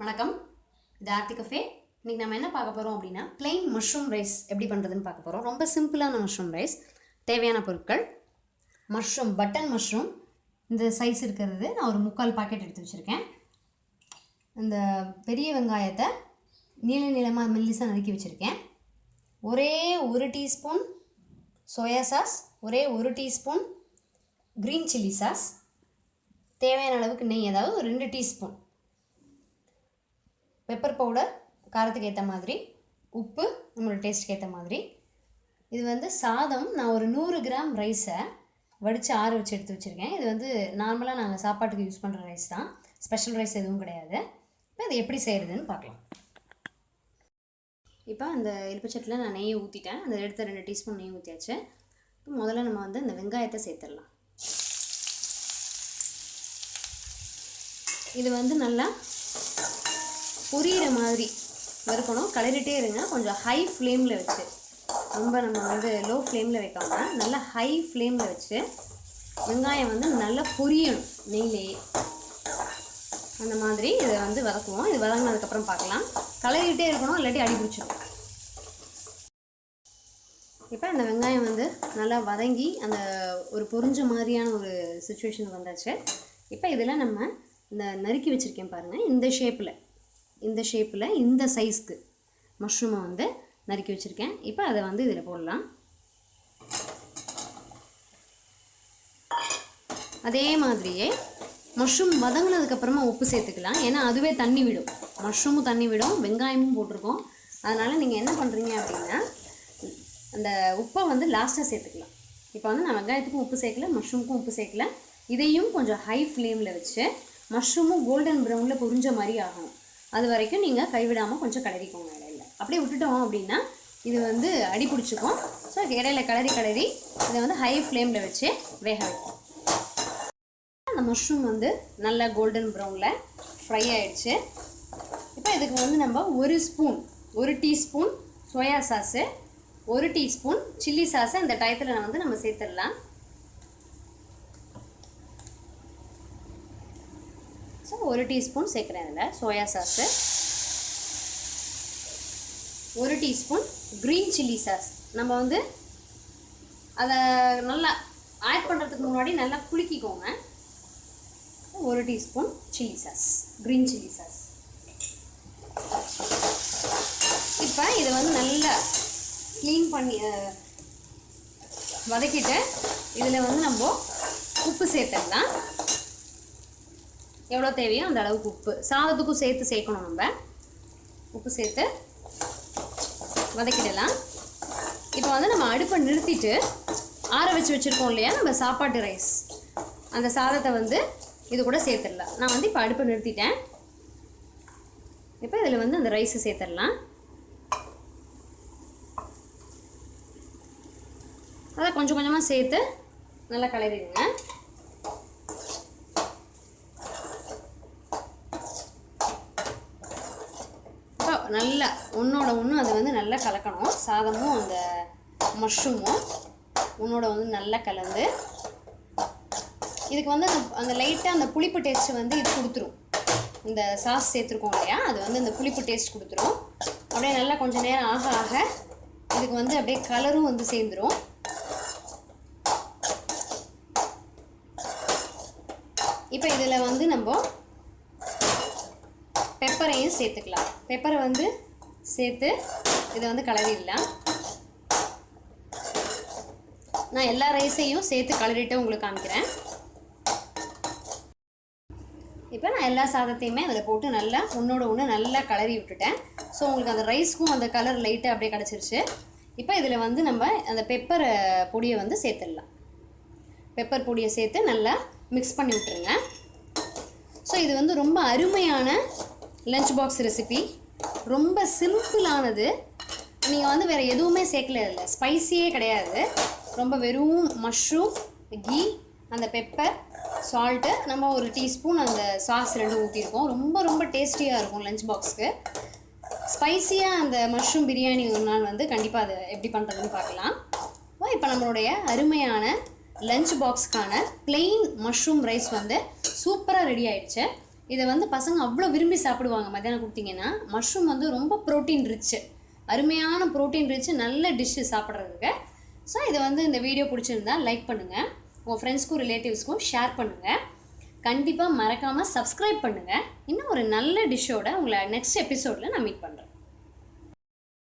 வணக்கம், இது ஆர்த்தி கஃபே. இன்றைக்கி நம்ம என்ன பார்க்க போகிறோம் அப்படின்னா plain மஷ்ரூம் ரைஸ் எப்படி பண்ணுறதுன்னு பார்க்க போகிறோம். ரொம்ப சிம்பிளான மஷ்ரூம் ரைஸ். தேவையான பொருட்கள்: மஷ்ரூம், பட்டன் மஷ்ரூம் இந்த சைஸ் இருக்கிறது நான் ஒரு 3/4 பாக்கெட் எடுத்து வச்சுருக்கேன். இந்த பெரிய வெங்காயத்தை நீளமாக மெல்லிசாக நறுக்கி வச்சுருக்கேன். ஒரே 1 டீஸ்பூன் சோயா சாஸ், ஒரே 1 டீஸ்பூன் க்ரீன் சில்லி சாஸ், தேவையான அளவுக்கு நெய், அதாவது ஒரு 2 டீஸ்பூன், பெப்பர் பவுடர் காரத்துக்கு ஏற்ற மாதிரி, உப்பு நம்மளோட டேஸ்ட்டுக்கு ஏற்ற மாதிரி. இது சாதம் நான் ஒரு 100 கிராம் ரைஸை வடித்து ஆற வச்சு எடுத்து வச்சுருக்கேன். இது நார்மலாக நாங்கள் சாப்பாட்டுக்கு யூஸ் பண்ணுற ரைஸ் தான், ஸ்பெஷல் ரைஸ் எதுவும் கிடையாது. இப்போ இது எப்படி செய்கிறதுன்னு பார்க்கலாம். இப்போ அந்த எலுப்பச்சட்டில் நான் நெய்யை ஊற்றிட்டேன். அந்த எடுத்த 2 டீஸ்பூன் நெய் ஊற்றியாச்சு. இப்போ முதல்ல நம்ம இந்த வெங்காயத்தை சேர்த்துடலாம். இது நல்லா பொரியிற மாதிரி வறுக்கணும். கிளறிட்டே இருங்க, கொஞ்சம் ஹை ஃப்ளேமில் வச்சு, ரொம்ப நம்ம லோ ஃப்ளேமில் வைக்காமல் நல்லா ஹை ஃப்ளேமில் வச்சு வெங்காயம் நல்லா பொரியணும் நெய்லேயே. அந்த மாதிரி இதை வதக்குவோம். இது வதங்கினதுக்கப்புறம் பார்க்கலாம். கிளறிட்டே இருக்கணும், இல்லாட்டி அடி பிடிச்சிடும். இப்போ இந்த வெங்காயம் நல்லா வதங்கி அந்த ஒரு பொரிஞ்ச மாதிரியான ஒரு சுச்சுவேஷனுக்கு வந்தாச்சு. இப்போ இதில் நம்ம இந்த நறுக்கி வச்சுருக்கேன் பாருங்கள், இந்த ஷேப்பில் இந்த சைஸ்க்கு மஷ்ரூமை நறுக்கி வச்சுருக்கேன். இப்போ அதை இதில் போடலாம். அதே மாதிரியே மஷ்ரூம் வதங்கினதுக்கப்புறமா உப்பு சேர்த்துக்கலாம். ஏன்னா அதுவே தண்ணி விடும், மஷ்ரூமும் தண்ணி விடும், வெங்காயமும் போட்டிருக்கோம். அதனால் நீங்கள் என்ன பண்ணுறீங்க அப்படின்னா அந்த உப்பை லாஸ்ட்டாக சேர்த்துக்கலாம். இப்போ நான் வெங்காயத்துக்கும் உப்பு சேர்க்கல, மஷ்ரூமுக்கும் உப்பு சேர்க்கல. இதையும் கொஞ்சம் ஹை ஃப்ளேமில் வச்சு மஷ்ரூமும் கோல்டன் ப்ரௌனில் பொரிஞ்ச மாதிரி ஆகணும். அது வரைக்கும் நீங்கள் கைவிடாமல் கொஞ்சம் கிளறிக்கோங்க. இடையில அப்படியே விட்டுட்டோம் அப்படின்னா இது அடி பிடிச்சிக்கும். ஸோ இடையில கிளறி இதை ஹை ஃப்ளேமில் வச்சு வேக வைக்கும். அந்த மஷ்ரூம் நல்லா கோல்டன் ப்ரௌனில் ஃப்ரை ஆகிடுச்சு. இப்போ இதுக்கு நம்ம 1 teaspoon soya sauce, 1 teaspoon chilli சாஸை இந்த டயத்தில் நம்ம சேர்த்துடலாம். ஸோ 1 டீஸ்பூன் சேர்க்குறேன். இதில் soya sauce, 1 teaspoon green chilli sauce. நம்ம அதை நல்லா ஆட் பண்ணுறதுக்கு முன்னாடி நல்லா குலுக்கிக்கோங்க. 1 teaspoon chilli sauce, green chilli sauce. இப்போ இதை நல்லா க்ளீன் பண்ணி வதக்கிட்டு இதில் நம்ம உப்பு சேர்த்துடலாம். எவ்வளோ தேவையோ அந்த அளவுக்கு உப்பு, சாதத்துக்கும் சேர்க்கணும். நம்ம உப்பு சேர்த்து வதக்கிடலாம். இப்போ நம்ம அடுப்பை நிறுத்திட்டு ஆற வச்சுருக்கோம் இல்லையா நம்ம சாப்பாட்டு ரைஸ், அந்த சாதத்தை இது கூட சேர்த்துடலாம். நான் இப்போ அடுப்பை நிறுத்திட்டேன். இப்போ இதில் அந்த ரைஸை சேர்த்துடலாம். அதை கொஞ்சம் கொஞ்சமாக சேர்த்து நல்லா கலரிடுங்க. நல்லா ஒன்றோட ஒன்று அது நல்லா கலக்கணும். சாதமும் அந்த மஷ்ரூமும் ஒன்றோட நல்லா கலந்து இதுக்கு அந்த லைட்டாக அந்த புளிப்பு டேஸ்ட்டு இது கொடுத்துரும். இந்த சாஸ் சேர்த்துருக்கோம் இல்லையா, அது அந்த புளிப்பு டேஸ்ட் கொடுத்துரும். அப்படியே நல்லா கொஞ்சம் நேரம் ஆக ஆக இதுக்கு அப்படியே கலரும் சேர்ந்துடும். இப்போ இதில் நம்ம பெப்பரையும் சேர்த்துக்கலாம். பெப்பரை சேர்த்து இதை கலரிடலாம். நான் எல்லா ரைஸையும் சேர்த்து கலரிட்டு உங்களுக்கு காமிக்கிறேன். இப்போ நான் எல்லா சாதத்தையுமே அதில் போட்டு நல்லா ஒன்றோட ஒன்று நல்லா கலரி விட்டுட்டேன். ஸோ உங்களுக்கு அந்த ரைஸ்க்கும் அந்த கலர் லைட்டாக அப்படியே கிடச்சிருச்சு. இப்போ இதில் நம்ம அந்த பெப்பர் பொடியை சேர்த்துடலாம். பெப்பர் பொடியை சேர்த்து நல்லா மிக்ஸ் பண்ணி விட்டுருங்க. ஸோ இது ரொம்ப அருமையான லஞ்ச் பாக்ஸ் ரெசிபி, ரொம்ப சிம்பிளானது. நீங்கள் வேறு எதுவுமே சேர்க்கல, இல்லை ஸ்பைஸியே கிடையாது. ரொம்ப வெறும் மஷ்ரூம், கீ, அந்த பெப்பர், சால்ட்டு, நம்ம 1 டீஸ்பூன் அந்த சாஸ் 2 ஊற்றிருக்கோம். ரொம்ப ரொம்ப டேஸ்டியாக இருக்கும் லஞ்ச் பாக்ஸ்க்கு. ஸ்பைஸியாக அந்த மஷ்ரூம் பிரியாணி ஒரு நாள் கண்டிப்பாக அதை எப்படி பண்ணுறதுன்னு பார்க்கலாம். இப்போ நம்மளுடைய அருமையான லஞ்ச் பாக்ஸ்க்கான plain மஷ்ரூம் ரைஸ் சூப்பராக ரெடி ஆகிடுச்சு. இதை வந்து பசங்க அவ்வளோ விரும்பி சாப்பிடுவாங்க. மத்தியானம் கொடுத்தீங்கன்னா மஷ்ரூம் வந்து ரொம்ப ப்ரோட்டீன் ரிச்சு, அருமையான ப்ரோட்டீன் ரிச்சு நல்ல டிஷ்ஷு சாப்பிட்றதுக்கு. ஸோ இதை வந்து இந்த வீடியோ பிடிச்சிருந்தா லைக் பண்ணுங்கள், உங்கள் ஃப்ரெண்ட்ஸ்க்கும் ரிலேட்டிவ்ஸ்க்கும் ஷேர் பண்ணுங்கள். கண்டிப்பாக மறக்காமல் சப்ஸ்கிரைப் பண்ணுங்கள். இன்னும் ஒரு நல்ல டிஷ்ஷோட உங்களை நெக்ஸ்ட் எபிசோடில் நான் மீட் பண்ணுறேன்.